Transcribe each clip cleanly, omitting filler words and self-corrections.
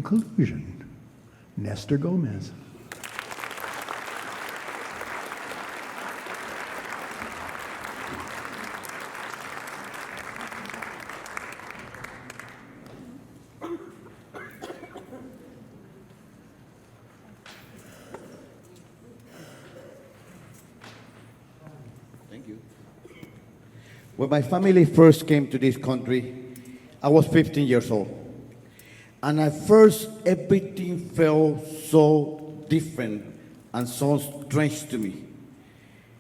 conclusion, Nestor Gamez. Thank you. When my family first came to this country, I was 15 years old. And at first, everything felt so different and so strange to me.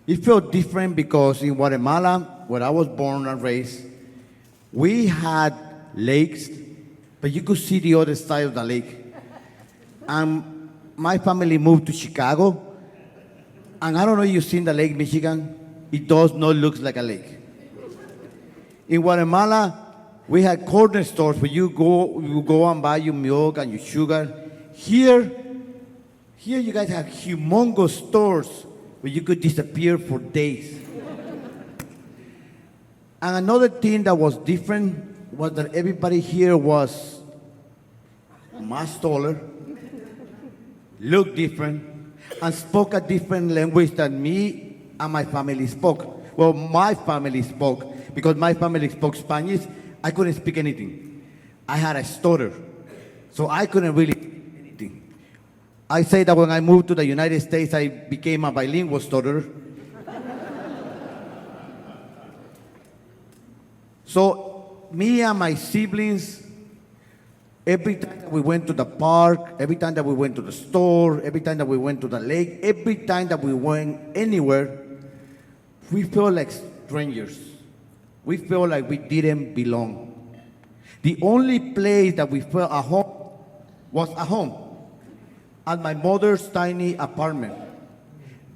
It felt different because in Guatemala, where I was born and raised, we had lakes, but you could see the other side of the lake. And my family moved to Chicago, and I don't know if you've seen the Lake Michigan. It does not look like a lake. In Guatemala, we had corner stores where you go and buy your milk and your sugar. Here you guys have humongous stores where you could disappear for days. And another thing that was different was that everybody here was much taller, looked different, and spoke a different language than me and my family spoke. Well, my family spoke, because my family spoke Spanish. I couldn't speak anything. I had a stutter, so I couldn't really speak anything. I say that when I moved to the United States, I became a bilingual stutterer. So me and my siblings, every time that we went to the park, every time that we went to the store, every time that we went to the lake, every time that we went anywhere, we felt like strangers. We felt like we didn't belong. The only place that we felt at home was at home, at my mother's tiny apartment.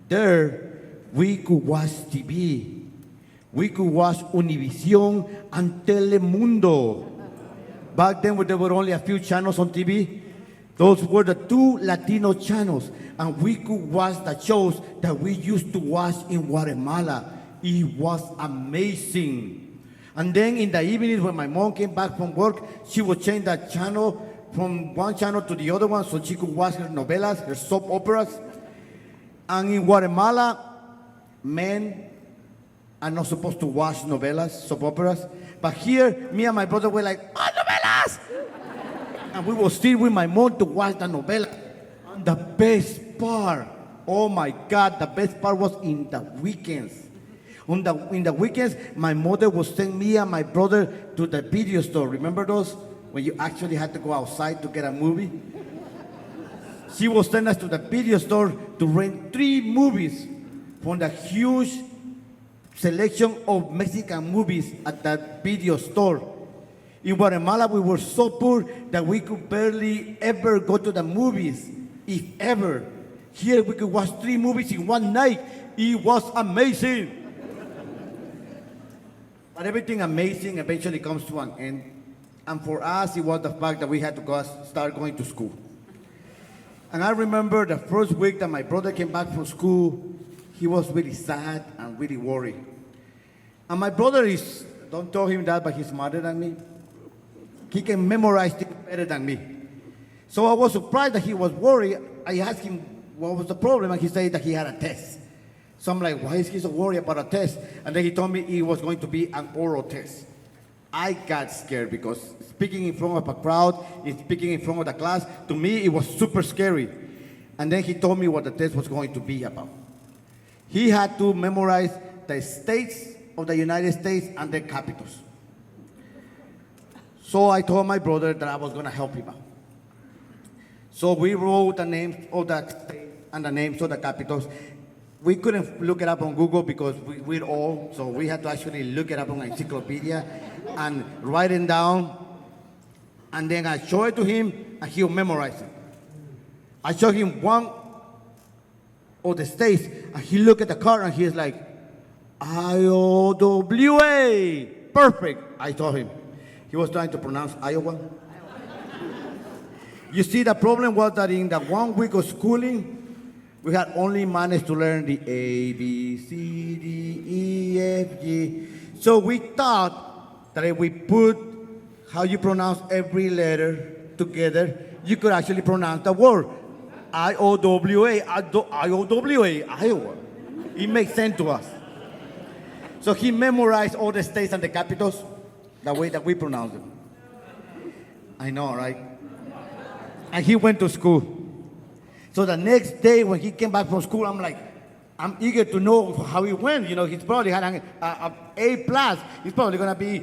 There, we could watch TV. We could watch Univision and Telemundo. Back then, when there were only a few channels on TV, those were the two Latino channels, and we could watch the shows that we used to watch in Guatemala. It was amazing. And then in the evenings when my mom came back from work, she would change that channel from one channel to the other one so she could watch her novelas, her soap operas. And in Guatemala, men are not supposed to watch novelas, soap operas. But here, me and my brother were like, oh, novelas! And we would sit with my mom to watch the novela. And the best part, oh my God, the best part was in the weekends. In the weekends, my mother would send me and my brother to the video store. Remember those? When you actually had to go outside to get a movie? She would send us to the video store to rent 3 movies from the huge selection of Mexican movies at that video store. In Guatemala, we were so poor that we could barely ever go to the movies, if ever. Here, we could watch 3 movies in one night. It was amazing. But everything amazing eventually comes to an end. And for us, it was the fact that we had to start going to school. And I remember the first week that my brother came back from school, he was really sad and really worried. And my brother is, don't tell him that, but he's smarter than me. He can memorize things better than me. So I was surprised that he was worried. I asked him what was the problem, and he said that he had a test. So I'm like, why is he so worried about a test? And then he told me it was going to be an oral test. I got scared because speaking in front of a crowd, and speaking in front of the class, to me it was super scary. And then he told me what the test was going to be about. He had to memorize the states of the United States and their capitals. So I told my brother that I was going to help him out. So we wrote the names of the states and the names of the capitals. We couldn't look it up on Google because we're old, so we had to actually look it up on encyclopedia and write it down. And then I show it to him, and he'll memorize it. I show him one of the states, and he looked at the card, and he's like, Iowa. Perfect, I told him. He was trying to pronounce Iowa. You see, the problem was that in the 1 week of schooling, we had only managed to learn the A, B, C, D, E, F, G. So we thought that if we put how you pronounce every letter together, you could actually pronounce the word. I-O-W-A, I-O-W-A, Iowa. It makes sense to us. So he memorized all the states and the capitals the way that we pronounce them. I know, right? And he went to school. So the next day when he came back from school, I'm eager to know how he went. You know, he's probably had an A plus. He's probably going to be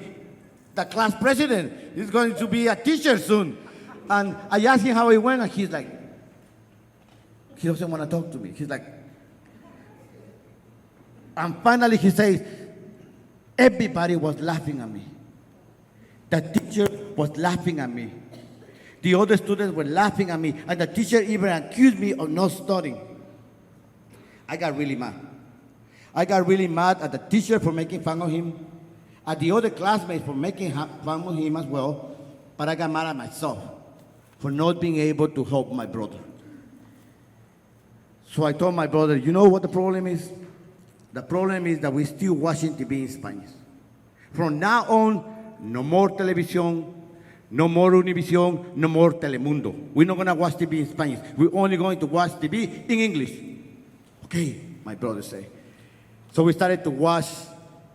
the class president. He's going to be a teacher soon. And I asked him how he went, and he's like, he doesn't want to talk to me. He's like, and finally he says, everybody was laughing at me. The teacher was laughing at me. The other students were laughing at me, and the teacher even accused me of not studying. I got really mad. I got really mad at the teacher for making fun of him, at the other classmates for making fun of him as well, but I got mad at myself for not being able to help my brother. So I told my brother, you know what the problem is? The problem is that we're still watching TV in Spanish. From now on, no more television, no more Univision, no more Telemundo. We're not going to watch TV in Spanish. We're only going to watch TV in English. Okay, my brother said. So we started to watch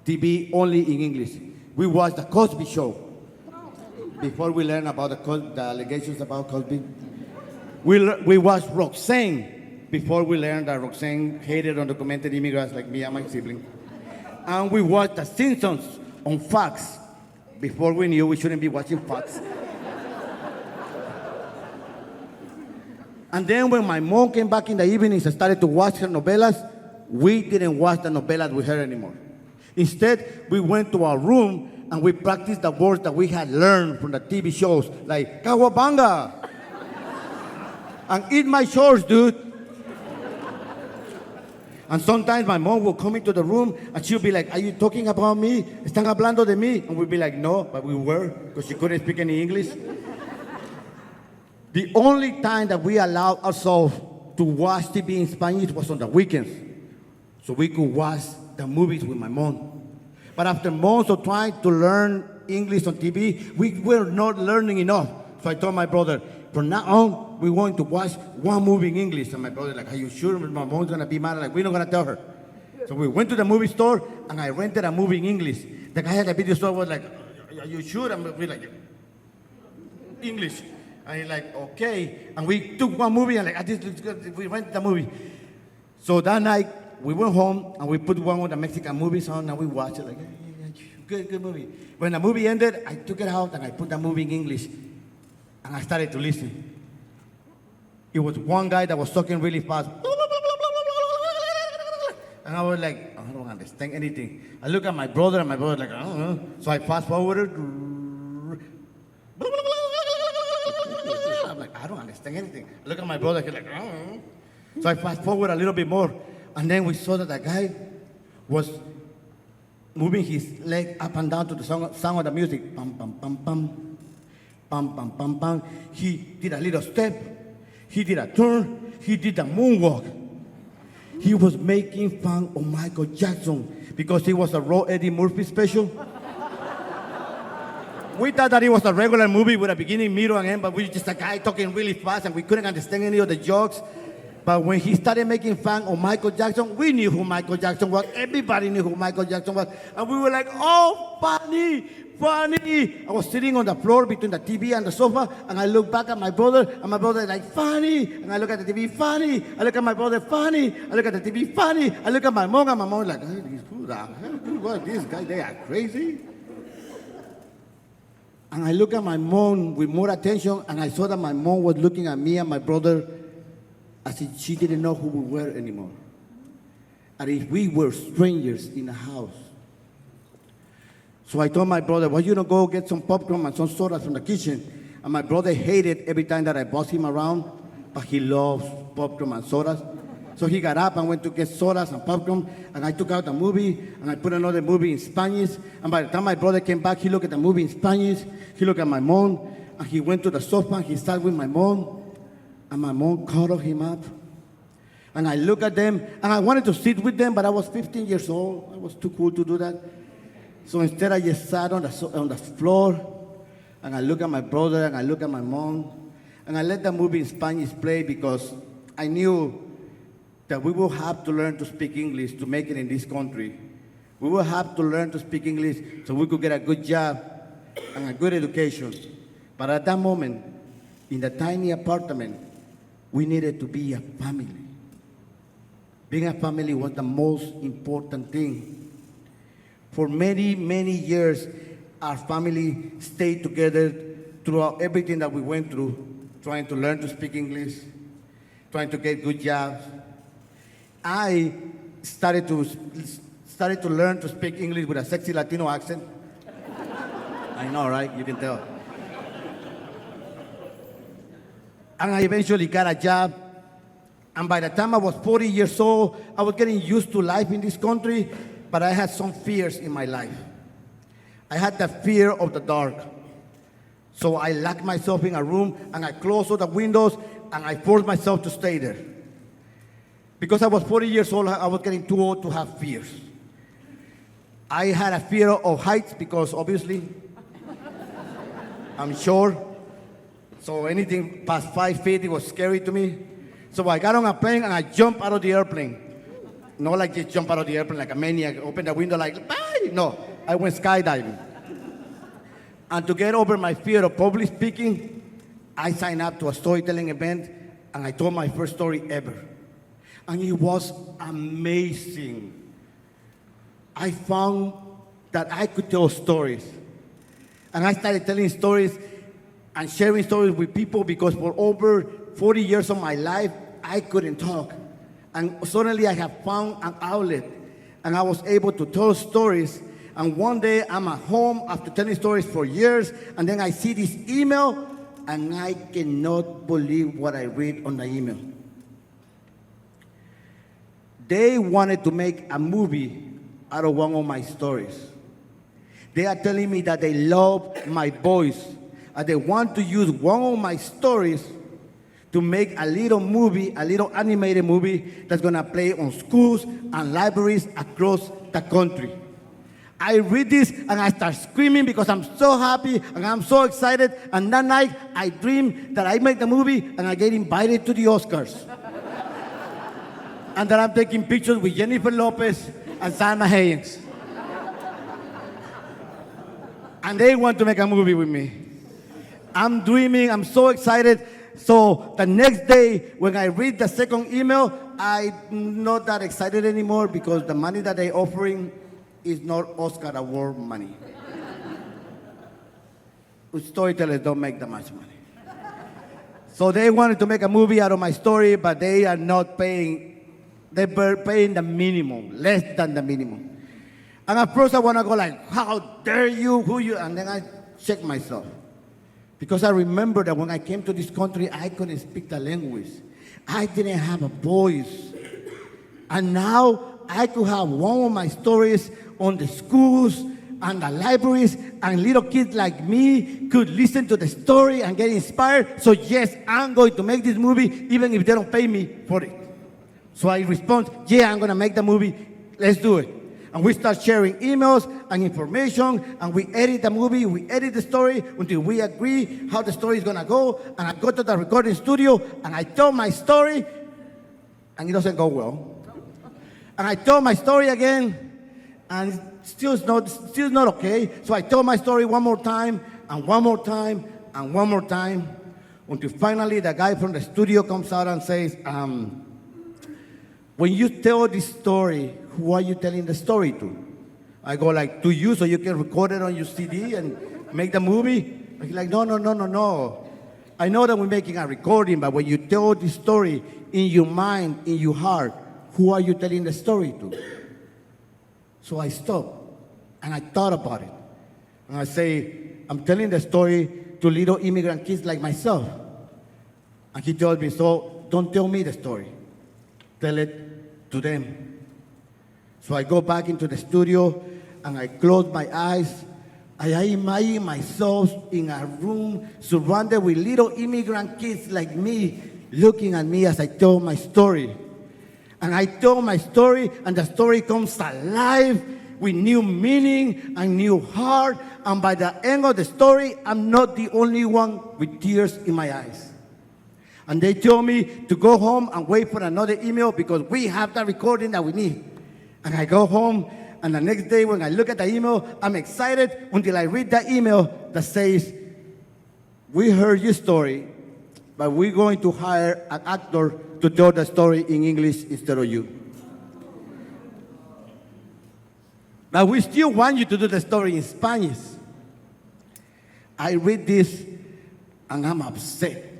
TV only in English. We watched the Cosby Show. Before we learned about the allegations about Cosby, we watched Roxanne before we learned that Roxanne hated undocumented immigrants like me and my sibling. And we watched The Simpsons on Fox before we knew we shouldn't be watching Fox. And then when my mom came back in the evenings and started to watch her novelas, we didn't watch the novelas with her anymore. Instead, we went to our room and we practiced the words that we had learned from the TV shows, like Kawabanga and Eat My Shorts, dude. And sometimes my mom will come into the room and she'll be like, are you talking about me? ¿Están hablando de mí? And we'll be like, no, but we were, because she couldn't speak any English. The only time that we allowed ourselves to watch TV in Spanish was on the weekends, so we could watch the movies with my mom. But after months of trying to learn English on TV, we were not learning enough. So I told my brother, from now on, we're going to watch one movie in English. And my brother like, are you sure? My mom's going to be mad. Like, we're not going to tell her. So we went to the movie store, and I rented a movie in English. The guy at the video store was like, are you sure? And we're like, English. And he's like, okay. And we took one movie, and like, we rented the movie. So that night, we went home, and we put one of the Mexican movies on, and we watched it. Like, good movie. When the movie ended, I took it out, and I put the movie in English. And I started to listen. It was one guy that was talking really fast. And I was like, I don't understand anything. I look at my brother, and my brother's like, I don't know. So I fast forwarded. I'm like, I don't understand anything. I look at my brother, he's like, I don't know. So I fast forward a little bit more. And then we saw that the guy was moving his leg up and down to the sound of the music. Pam, pam, pam, pam. Pam, pam, pam, pam. He did a little step. He did a turn. He did a moonwalk. He was making fun of Michael Jackson because he was a raw Eddie Murphy special. We thought that it was a regular movie with a beginning, middle, and end, but we were just a guy talking really fast and we couldn't understand any of the jokes. But when he started making fun of Michael Jackson, we knew who Michael Jackson was. Everybody knew who Michael Jackson was. And we were like, oh, funny. I was sitting on the floor between the TV and the sofa, and I looked back at my brother, and my brother like, funny. And I look at the TV, funny. I look at my brother, funny. I look at the TV, funny. I look at my mom, and my mom like, hey, who the hell? What, these guys, they are crazy. And I look at my mom with more attention, and I saw that my mom was looking at me and my brother as if she didn't know who we were anymore. And if we were strangers in a house. So I told my brother, well, you know, go get some popcorn and some sodas from the kitchen. And my brother hated every time that I bossed him around, but he loves popcorn and sodas. So he got up and went to get sodas and popcorn, and I took out the movie, and I put another movie in Spanish. And by the time my brother came back, he looked at the movie in Spanish, he looked at my mom, and he went to the sofa, and he sat with my mom, and my mom cuddled him up. And I looked at them, and I wanted to sit with them, but I was 15 years old. I was too cool to do that. So instead, I just sat on the floor, and I looked at my brother, and I looked at my mom, And I let the movie in Spanish play because I knew that we will have to learn to speak English to make it in this country. We will have to learn to speak English so we could get a good job and a good education. But at that moment, in the tiny apartment, we needed to be a family. Being a family was the most important thing. For many, many years, our family stayed together throughout everything that we went through, trying to learn to speak English, trying to get good jobs. I started to learn to speak English with a sexy Latino accent. I know, right? You can tell. And I eventually got a job. And by the time I was 40 years old, I was getting used to life in this country, but I had some fears in my life. I had the fear of the dark. So I locked myself in a room, and I closed all the windows, and I forced myself to stay there. Because I was 40 years old, I was getting too old to have fears. I had a fear of heights because obviously, I'm short. So anything past 5 feet, it was scary to me. So I got on a plane and I jumped out of the airplane. Not like just jump out of the airplane like a maniac, open the window like, bye! No, I went skydiving. And to get over my fear of public speaking, I signed up to a storytelling event and I told my first story ever. And it was amazing. I found that I could tell stories. And I started telling stories and sharing stories with people because for over 40 years of my life, I couldn't talk. And suddenly I have found an outlet and I was able to tell stories. And one day I'm at home after telling stories for years, and then I see this email and I cannot believe what I read on the email. They wanted to make a movie out of one of my stories. They are telling me that they love my voice and they want to use one of my stories to make a little movie, a little animated movie that's gonna play on schools and libraries across the country. I read this and I start screaming because I'm so happy and I'm so excited. And that night I dream that I make the movie and I get invited to the Oscars. And that I'm taking pictures with Jennifer Lopez and Salma Hayek. And they want to make a movie with me. I'm dreaming, I'm so excited. So the next day, when I read the second email, I'm not that excited anymore because the money that they're offering is not Oscar Award money. Storytellers don't make that much money. So they wanted to make a movie out of my story, but they are not paying. They're paying the minimum, less than the minimum. And at first I want to go like, how dare you, who you? And then I check myself. Because I remember that when I came to this country, I couldn't speak the language. I didn't have a voice. And now I could have one of my stories on the schools and the libraries, and little kids like me could listen to the story and get inspired. So yes, I'm going to make this movie even if they don't pay me for it. So I respond, yeah, I'm going to make the movie. Let's do it. And we start sharing emails and information, and we edit the movie, we edit the story until we agree how the story is going to go. And I go to the recording studio, and I tell my story, and it doesn't go well. And I tell my story again, and still not okay. So I tell my story one more time, and one more time, and one more time, until finally the guy from the studio comes out and says, when you tell this story, who are you telling the story to? I go like, to you so you can record it on your CD and make the movie? And he's like, no. I know that we're making a recording, but when you tell this story in your mind, in your heart, who are you telling the story to? So I stopped and I thought about it. And I say, I'm telling the story to little immigrant kids like myself. And he told me, so don't tell me the story. Tell it to them. So I go back into the studio and I close my eyes. I imagine myself in a room surrounded with little immigrant kids like me looking at me as I tell my story. And I tell my story and the story comes alive with new meaning and new heart. And by the end of the story, I'm not the only one with tears in my eyes. And they told me to go home and wait for another email because we have the recording that we need. And I go home, and the next day when I look at the email, I'm excited until I read the email that says, we heard your story, but we're going to hire an actor to tell the story in English instead of you. But we still want you to do the story in Spanish. I read this, and I'm upset.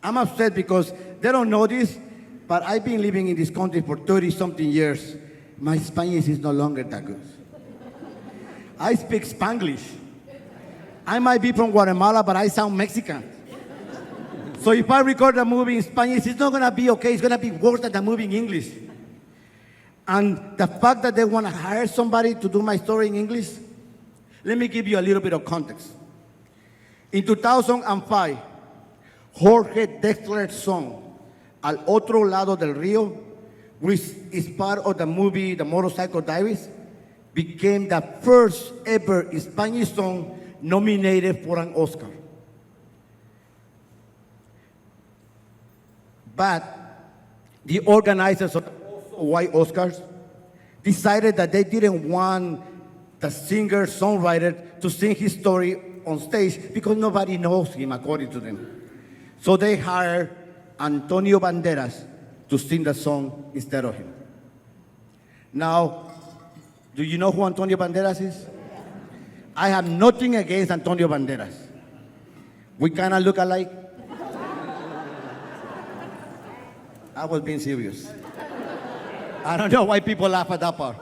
I'm upset because they don't know this, but I've been living in this country for 30-something years. My Spanish is no longer that good. I speak Spanglish. I might be from Guatemala, but I sound Mexican. So if I record a movie in Spanish, it's not going to be okay. It's going to be worse than the movie in English. And the fact that they want to hire somebody to do my story in English, let me give you a little bit of context. In 2005, Jorge Drexler's song, Al Otro Lado del Río, which is part of the movie The Motorcycle Diaries, became the first ever Spanish song nominated for an Oscar. But the organizers of the White Oscars decided that they didn't want the singer-songwriter to sing his story on stage because nobody knows him, according to them. So they hired Antonio Banderas to sing the song instead of him. Now, do you know who Antonio Banderas is? I have nothing against Antonio Banderas. We kind of look alike. I was being serious. I don't know why people laugh at that part.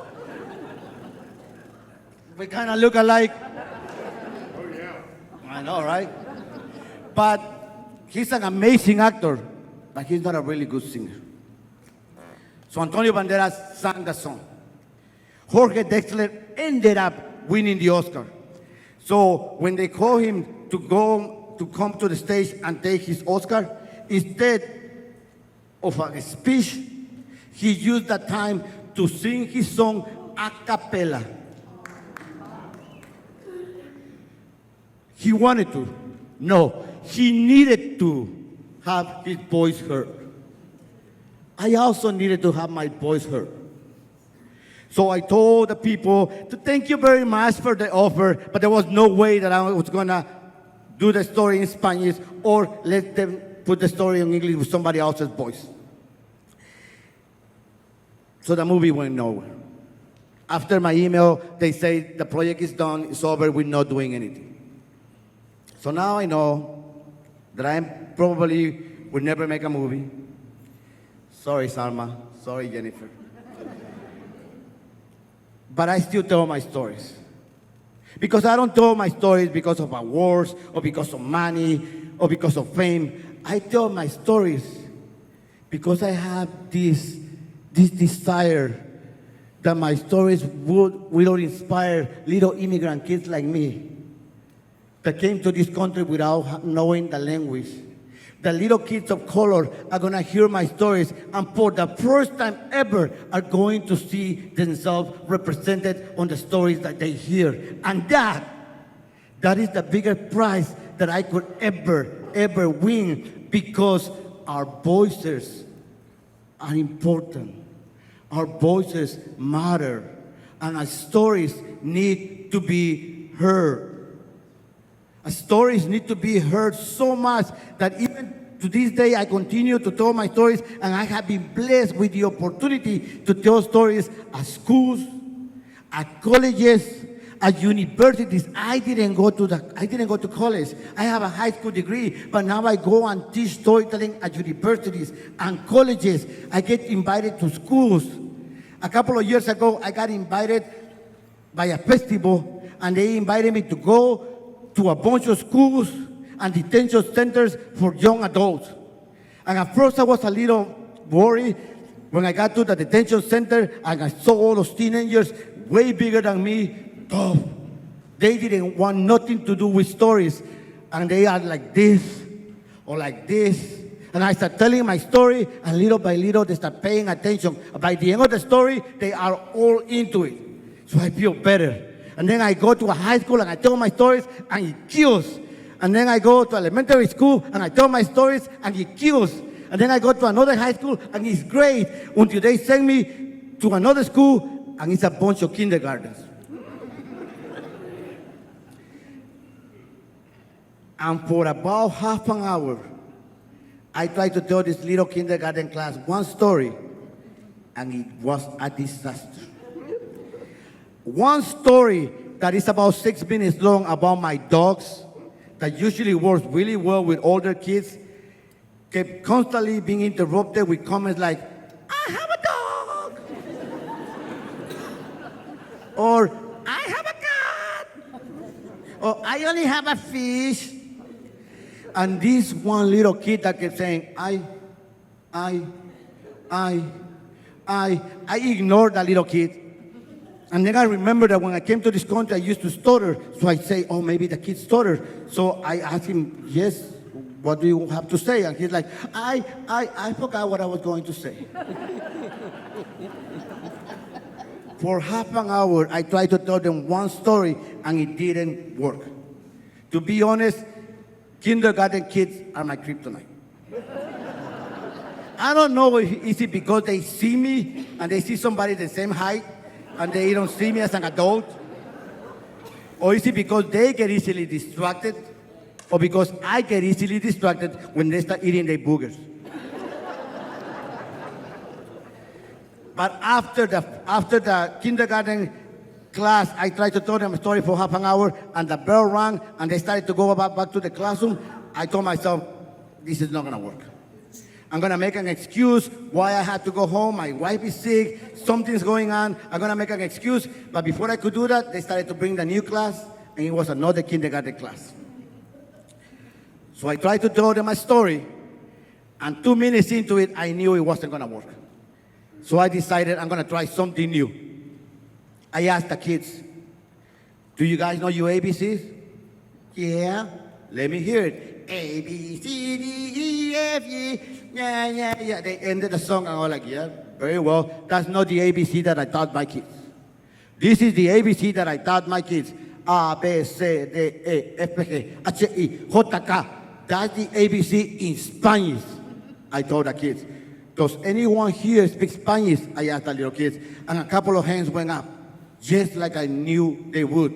We kind of look alike. Oh, yeah. I know, right? But he's an amazing actor, but he's not a really good singer. So Antonio Banderas sang the song. Jorge Drexler ended up winning the Oscar. So when they called him to come to the stage and take his Oscar, instead of a speech, he used that time to sing his song a cappella. He wanted to. No, he needed to have his voice heard. I also needed to have my voice heard. So I told the people to thank you very much for the offer, but there was no way that I was going to do the story in Spanish or let them put the story in English with somebody else's voice. So the movie went nowhere. After my email, they say the project is done, it's over, we're not doing anything. So now I know that I probably will never make a movie. Sorry, Salma. Sorry, Jennifer. But I still tell my stories. Because I don't tell my stories because of awards or because of money or because of fame. I tell my stories because I have this desire that my stories will inspire little immigrant kids like me that came to this country without knowing the language. The little kids of color are going to hear my stories and for the first time ever are going to see themselves represented on the stories that they hear. And that is the biggest prize that I could ever win because our voices are important. Our voices matter. And our stories need to be heard. Our stories need to be heard so much that even to this day I continue to tell my stories, and I have been blessed with the opportunity to tell stories at schools, at colleges, at universities. I didn't go to college. I have a high school degree, but now I go and teach storytelling at universities and colleges. I get invited to schools. A couple of years ago, I got invited by a festival, and they invited me to go to a bunch of schools and detention centers for young adults. And at first I was a little worried when I got to the detention center and I saw all those teenagers way bigger than me. Oh, they didn't want nothing to do with stories. And they are like this or like this. And I start telling my story, and little by little they start paying attention. By the end of the story, they are all into it. So I feel better. And then I go to a high school and I tell my stories, and it kills. And then I go to elementary school and I tell my stories and it kills. And then I go to another high school and it's great. Until they send me to another school and it's a bunch of kindergartens. And for about half an hour, I tried to tell this little kindergarten class one story, and it was a disaster. One story that is about 6 minutes long about my dogs, that usually works really well with older kids, kept constantly being interrupted with comments like, I have a dog, or I have a cat, or I only have a fish. And this one little kid that kept saying, I ignored that little kid. And then I remember that when I came to this country, I used to stutter. So I say, oh, maybe the kid stuttered. So I asked him, yes, what do you have to say? And he's like, I forgot what I was going to say. For half an hour, I tried to tell them one story, and it didn't work. To be honest, kindergarten kids are my kryptonite. I don't know if is it because they see me and they see somebody the same height and they don't see me as an adult, or is it because they get easily distracted, or because I get easily distracted when they start eating their boogers. But after the kindergarten class, I tried to tell them a story for half an hour, and the bell rang, and they started to go back to the classroom. I told myself, this is not going to work. I'm going to make an excuse why I had to go home. My wife is sick. Something's going on. I'm going to make an excuse. But before I could do that, they started to bring the new class, and it was another kindergarten class. So I tried to tell them a story, and 2 minutes into it, I knew it wasn't going to work. So I decided I'm going to try something new. I asked the kids, do you guys know your ABCs? Yeah. Let me hear it. A, B, C, D, E, F, G. Yeah. They ended the song, and I was like, yeah, very well. That's not the ABC that I taught my kids. This is the ABC that I taught my kids. A, B, C, D, E, F, G, H, I, J, K. That's the ABC in Spanish, I told the kids. Does anyone here speak Spanish? I asked the little kids. And a couple of hands went up, just like I knew they would.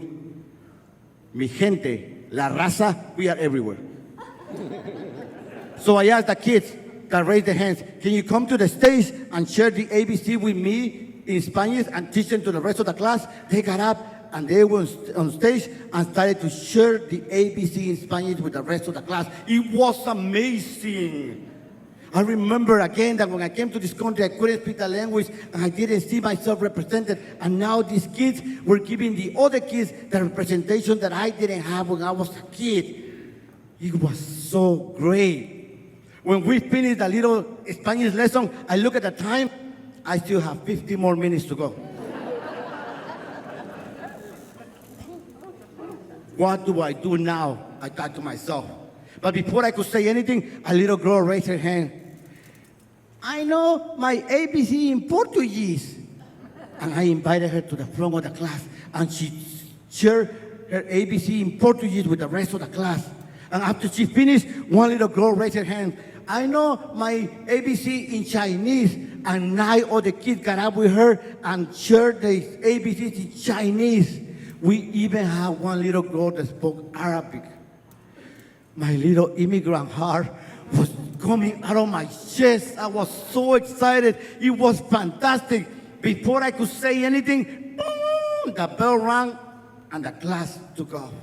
Mi gente, la raza, we are everywhere. So I asked the kids that raised their hands, can you come to the stage and share the ABC with me in Spanish and teach them to the rest of the class? They got up and they were on stage and started to share the ABC in Spanish with the rest of the class. It was amazing. I remember again that when I came to this country, I couldn't speak the language and I didn't see myself represented. And now these kids were giving the other kids the representation that I didn't have when I was a kid. It was so great. When we finished the little Spanish lesson, I look at the time, I still have 50 more minutes to go. What do I do now? I thought to myself. But before I could say anything, a little girl raised her hand. I know my ABC in Portuguese. And I invited her to the front of the class, and she shared her ABC in Portuguese with the rest of the class. And after she finished, one little girl raised her hand. I know my ABC in Chinese. And 9 other kids got up with her and shared the ABCs in Chinese. We even had one little girl that spoke Arabic. My little immigrant heart was coming out of my chest. I was so excited. It was fantastic. Before I could say anything, boom, the bell rang and the class took off.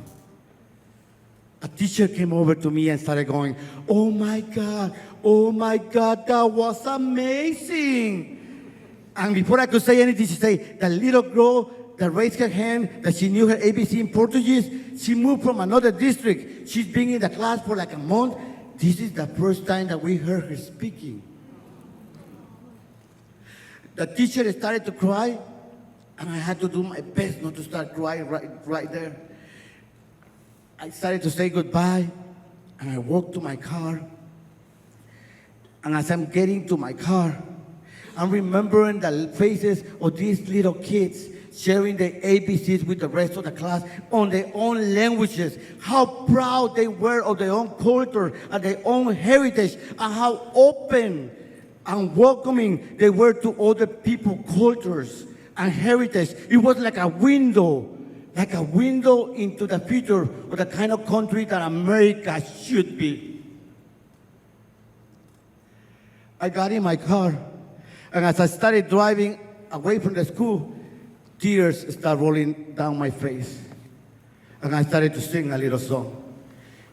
A teacher came over to me and started going, oh my God, that was amazing. And before I could say anything, she said, the little girl that raised her hand, that she knew her ABC in Portuguese, she moved from another district. She's been in the class for like a month. This is the first time that we heard her speaking. The teacher started to cry, and I had to do my best not to start crying right there. I started to say goodbye, and I walked to my car. And as I'm getting to my car, I'm remembering the faces of these little kids sharing the ABCs with the rest of the class on their own languages, how proud they were of their own culture and their own heritage, and how open and welcoming they were to other people's cultures and heritage. It was like a window into the future of the kind of country that America should be. I got in my car, and as I started driving away from the school, tears started rolling down my face. And I started to sing a little song.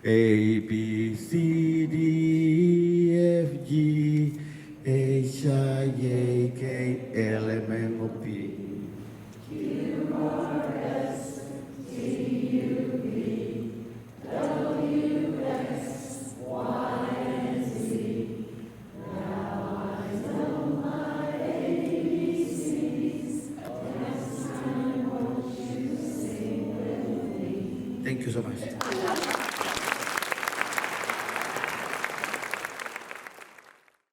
A, B, C, D, E, F, G, H, I, J, K, L, M, N, O, P. Thank you so much.